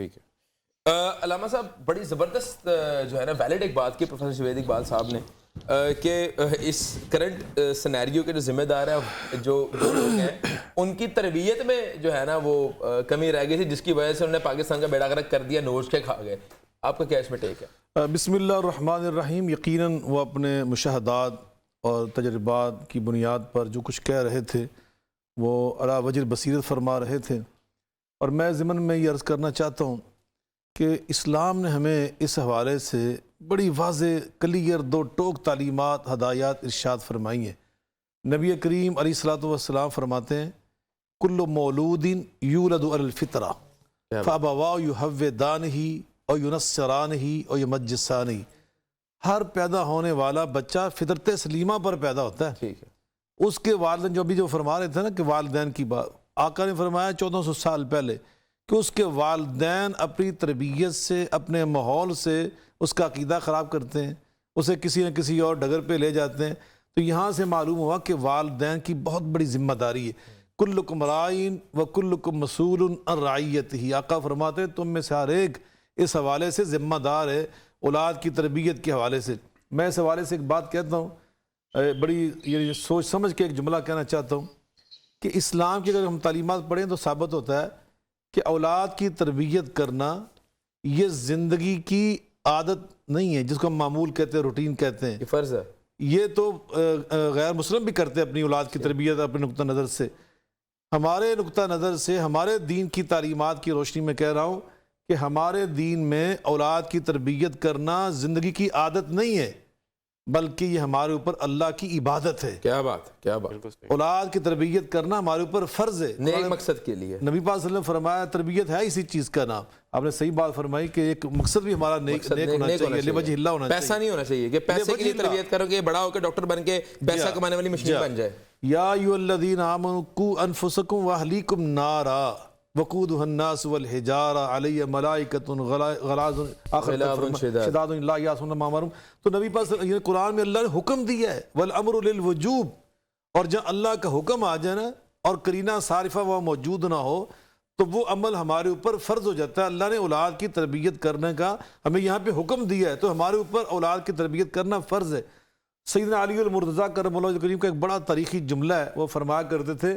ٹھیک ہے علامہ صاحب، بڑی زبردست جو ہے نا ویلڈ ایک بات کی پروفیسر جاوید اقبال صاحب نے کہ اس کرنٹ سینیریو کے جو ذمہ دار ہیں جو لوگ ہیں ان کی تربیت میں جو ہے نا وہ کمی رہ گئی تھی، جس کی وجہ سے انہوں نے پاکستان کا بیڑا غرق کر دیا، نوچ کے کھا گئے. آپ کا کیا اس میں ٹیک ہے؟ بسم اللہ الرحمن الرحیم. یقیناً وہ اپنے مشاہدات اور تجربات کی بنیاد پر جو کچھ کہہ رہے تھے وہ علی وجہ بصیرت فرما رہے تھے، اور میں ضمن میں یہ عرض کرنا چاہتا ہوں کہ اسلام نے ہمیں اس حوالے سے بڑی واضح کلیئر دو ٹوک تعلیمات ہدایات ارشاد فرمائی ہیں. نبی کریم علیہ الصلوۃ والسلام فرماتے ہیں کل مولود یولد علی الفطرہ فابواہ یحودانہ اور ینصرانہ اور یمجسانہ. ہر پیدا ہونے والا بچہ فطرت سلیمہ پر پیدا ہوتا ہے. ٹھیک ہے. اس کے والدین جو فرما رہے تھے نا کہ والدین کی بات، آقا نے فرمایا 1400 سال پہلے کہ اس کے والدین اپنی تربیت سے، اپنے ماحول سے اس کا عقیدہ خراب کرتے ہیں، اسے کسی نہ کسی اور ڈگر پہ لے جاتے ہیں. تو یہاں سے معلوم ہوا کہ والدین کی بہت بڑی ذمہ داری ہے. کلکم رائن و کلکم مسئول عن رعیتہ. آقا فرماتے تم میں سے ہر ایک اس حوالے سے ذمہ دار ہے اولاد کی تربیت کے حوالے سے. میں اس حوالے سے ایک بات کہتا ہوں، بڑی یہ سوچ سمجھ کے ایک جملہ کہنا چاہتا ہوں کہ اسلام کی اگر ہم تعلیمات پڑھیں تو ثابت ہوتا ہے کہ اولاد کی تربیت کرنا یہ زندگی کی عادت نہیں ہے جس کو ہم معمول کہتے ہیں، روٹین کہتے ہیں. یہ فرض ہے. یہ تو غیر مسلم بھی کرتے ہیں اپنی اولاد کی تربیت اپنے نقطہ نظر سے. ہمارے نقطہ نظر سے، ہمارے دین کی تعلیمات کی روشنی میں کہہ رہا ہوں کہ ہمارے دین میں اولاد کی تربیت کرنا زندگی کی عادت نہیں ہے، بلکہ یہ ہمارے اوپر اللہ کی عبادت ہے. کیا بات، کیا بات. اولاد کی تربیت کرنا ہمارے اوپر فرض ہے، نیک مقصد کے لیے. نبی پاک صلی اللہ علیہ وسلم فرمایا تربیت ہے اسی چیز کا نام. آپ نے صحیح بات فرمائی کہ ایک مقصد بھی ہمارا نیک ہونا چاہیے، لوجہ اللہ ہونا چاہیے. پیسہ نہیں ہونا چاہیے کہ پیسے کے لیے تربیت کرو کہ بڑا ہو کے ڈاکٹر بن کے پیسہ کمانے والی مشین بن جائے. یا ایھا الذین آمنوا قوا انفسکم واہلیکم نارا وقودها الناس والحجارہ علیہ ملائکۃ غلاظ شداد لا یعصون ما امرهم. تو نبی پاک قرآن میں اللہ نے حکم دیا ہے والامر للوجوب، اور جب اللہ کا حکم آ جائے نا اور قرینہ صارفہ وہ موجود نہ ہو تو وہ عمل ہمارے اوپر فرض ہو جاتا ہے. اللہ نے اولاد کی تربیت کرنے کا ہمیں یہاں پہ حکم دیا ہے، تو ہمارے اوپر اولاد کی تربیت کرنا فرض ہے. سیدنا علی المرتضیٰ کرم اللہ وجہہ کریم کا ایک بڑا تاریخی جملہ ہے، وہ فرمایا کرتے تھے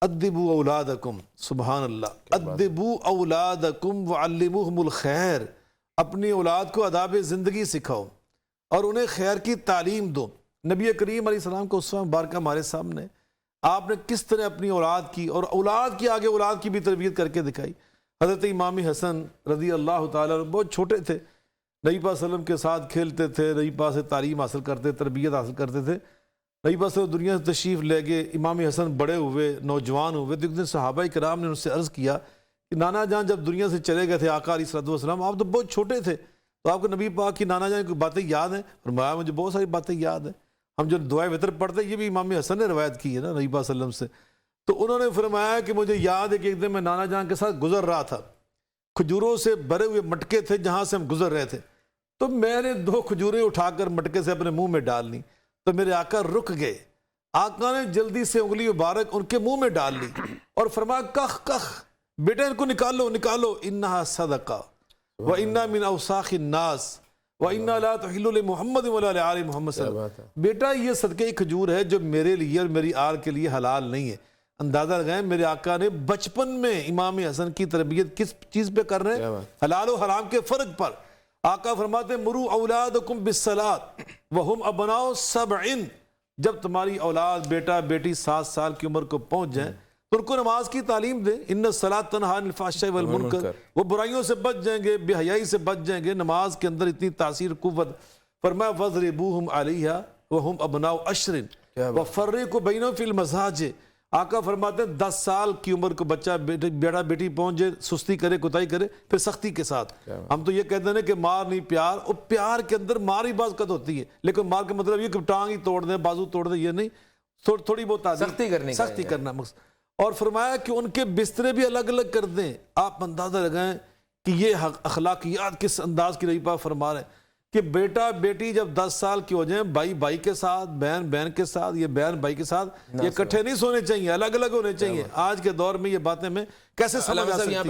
ادبوا اولادکم، سبحان اللہ، ادبوا اولادکم وعلموہم الخیر. اپنی اولاد کو آداب زندگی سکھاؤ اور انہیں خیر کی تعلیم دو. نبی کریم علیہ السلام کو اسوہ مبارکہ ہمارے سامنے، آپ نے کس طرح اپنی اولاد کی اور اولاد کی آگے اولاد کی بھی تربیت کر کے دکھائی. حضرت امام حسن رضی اللہ تعالیٰ عنہ بہت چھوٹے تھے، نبی پاک صلی اللہ علیہ وسلم کے ساتھ کھیلتے تھے، نبی پاک سے تعلیم حاصل کرتے، تربیت حاصل کرتے تھے. نبی پاک صلی اللہ علیہ وسلم دنیا سے تشریف لے گئے، امام حسن بڑے ہوئے، نوجوان ہوئے. تو ایک دن صحابہ کرام نے ان سے عرض کیا کہ نانا جان جب دنیا سے چلے گئے تھے آقا علیہ الصلوۃ والسلام، آپ تو بہت چھوٹے تھے، تو آپ کو نبی پاک کی نانا جان کی باتیں یاد ہیں؟ فرمایا مجھے بہت ساری باتیں یاد ہیں. ہم جو دعائے وطر پڑھتے ہیں یہ بھی امام حسن نے روایت کی ہے نا نبی پاک صلی اللہ علیہ وسلم سے. تو انہوں نے فرمایا کہ مجھے یاد ہے کہ ایک دن میں نانا جان کے ساتھ گزر رہا تھا، کھجوروں سے بھرے ہوئے مٹکے تھے جہاں سے ہم گزر رہے تھے، تو میں نے 2 کھجوریں اٹھا کر مٹکے سے اپنے منہ میں ڈال لی، تو میرے آقا رک گئے. آقا نے جلدی سے انگلی مبارک ان کے منہ میں ڈال لی اور فرمایا کخ کخ، بیٹا ان کو نکالو نکالو، انہا صدقہ وَإِنَّا مِنْ أَوْسَاخِ النَّاسِ وَإِنَّا لَا تُحِلُّ لِمُحَمَّدٍ وَلَا لِآلِ محمد صلی اللہ علیہ وسلم. بیٹا یہ صدقہ کھجور ہے جو میرے لیے اور میری آل کے لیے حلال نہیں ہے. اندازہ لگائیں میرے آقا نے بچپن میں امام حسن کی تربیت کس چیز پہ کر رہے ہیں؟ حلال و حرام کے فرق پر. آقا فرماتے مروا اولادکم بالصلاۃ وہم ابناء 7. جب تمہاری اولاد بیٹا بیٹی 7 سال کی عمر کو پہنچ جائیں تو ان کو نماز کی تعلیم دیں. ان الصلاۃ تنہی عن الفحشاء والمنکر، وہ برائیوں سے بچ جائیں گے، بے حیائی سے بچ جائیں گے. نماز کے اندر اتنی تاثیر قوت. فرمایا وَاضْرِبُوهُمْ عَلَيْهَا وَهُمْ أَبْنَاءُ 10 وَفَرِّقُوا بَيْنَهُمْ فِي الْمَضَاجِعِ. آقا فرماتے ہیں 10 سال کی عمر کو بچہ بیٹا بیٹی پہنچ جائے، سستی کرے کوتاہی کرے، پھر سختی کے ساتھ. ہم تو یہ کہتے ہیں کہ مار نہیں پیار، اور پیار کے اندر مار ہی بعض قد ہوتی ہے، لیکن مار کا مطلب یہ کہ ٹانگ ہی توڑ دیں، بازو توڑ دیں، یہ نہیں، تھوڑی بہت سختی کرنا مقصد. اور فرمایا کہ ان کے بسترے بھی الگ الگ کر دیں. آپ اندازہ لگائیں کہ یہ اخلاقیات کس انداز کی نبی پاک فرما رہے ہیں کہ بیٹا بیٹی جب 10 سال کی ہو جائیں، بھائی بھائی کے ساتھ، بہن بہن کے ساتھ، یہ بہن بھائی کے ساتھ، یہ اکٹھے نہیں سونے چاہیے، الگ الگ ہونے چاہیے. آج کے دور میں یہ باتیں میں کیسے سمجھ آ سکتی ہیں؟